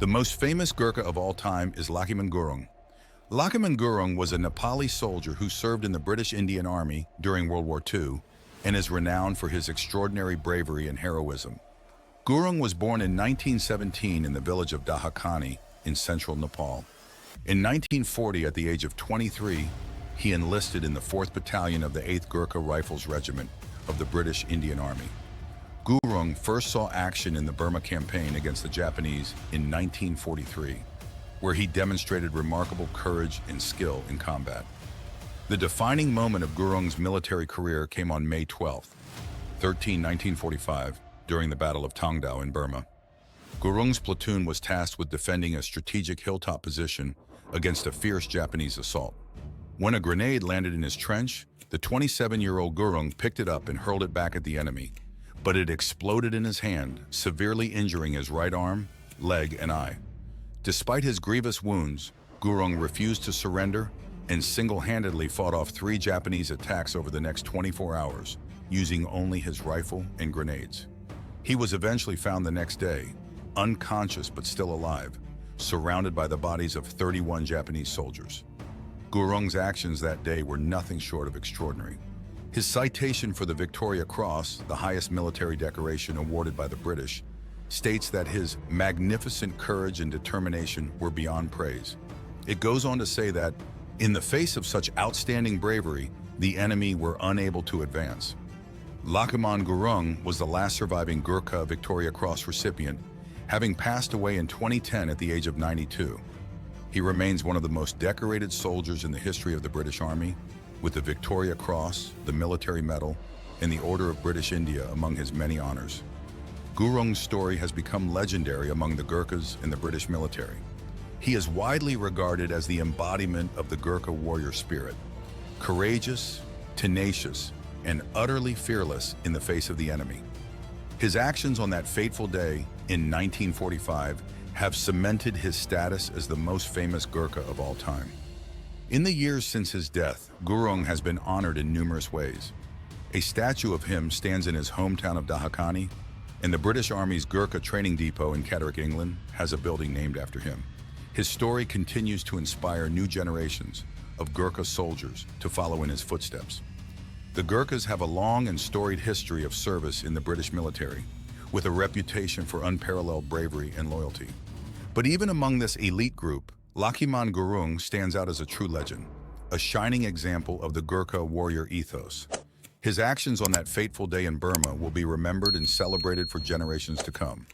The most famous Gurkha of all time is Lachhiman Gurung. Lachhiman Gurung was a Nepali soldier who served in the British Indian Army during World War II and is renowned for his extraordinary bravery and heroism. Gurung was born in 1917 in the village of Dahakhani in central Nepal. In 1940, at the age of 23, he enlisted in the 4th Battalion of the 8th Gurkha Rifles Regiment of the British Indian Army. Gurung first saw action in the Burma Campaign against the Japanese in 1943, where he demonstrated remarkable courage and skill in combat. The defining moment of Gurung's military career came on May 12, 1945, during the Battle of Taungdaw in Burma. Gurung's platoon was tasked with defending a strategic hilltop position against a fierce Japanese assault. When a grenade landed in his trench, the 27-year-old Gurung picked it up and hurled it back at the enemy, but it exploded in his hand, severely injuring his right arm, leg, and eye. Despite his grievous wounds, Gurung refused to surrender and single-handedly fought off 3 Japanese attacks over the next 24 hours, using only his rifle and grenades. He was eventually found the next day, unconscious but still alive, surrounded by the bodies of 31 Japanese soldiers. Gurung's actions that day were nothing short of extraordinary. His citation for the Victoria Cross, the highest military decoration awarded by the British, states that his magnificent courage and determination were beyond praise. It goes on to say that, in the face of such outstanding bravery, the enemy were unable to advance. Lachhiman Gurung was the last surviving Gurkha Victoria Cross recipient, having passed away in 2010 at the age of 92. He remains one of the most decorated soldiers in the history of the British Army, with the Victoria Cross, the Military Medal, and the Order of British India among his many honors. Gurung's story has become legendary among the Gurkhas and the British military. He is widely regarded as the embodiment of the Gurkha warrior spirit, courageous, tenacious, and utterly fearless in the face of the enemy. His actions on that fateful day in 1945 have cemented his status as the most famous Gurkha of all time. In the years since his death, Gurung has been honored in numerous ways. A statue of him stands in his hometown of Dahakhani, and the British Army's Gurkha Training Depot in Catterick, England, has a building named after him. His story continues to inspire new generations of Gurkha soldiers to follow in his footsteps. The Gurkhas have a long and storied history of service in the British military, with a reputation for unparalleled bravery and loyalty. But even among this elite group, Lachhiman Gurung stands out as a true legend, a shining example of the Gurkha warrior ethos. His actions on that fateful day in Burma will be remembered and celebrated for generations to come.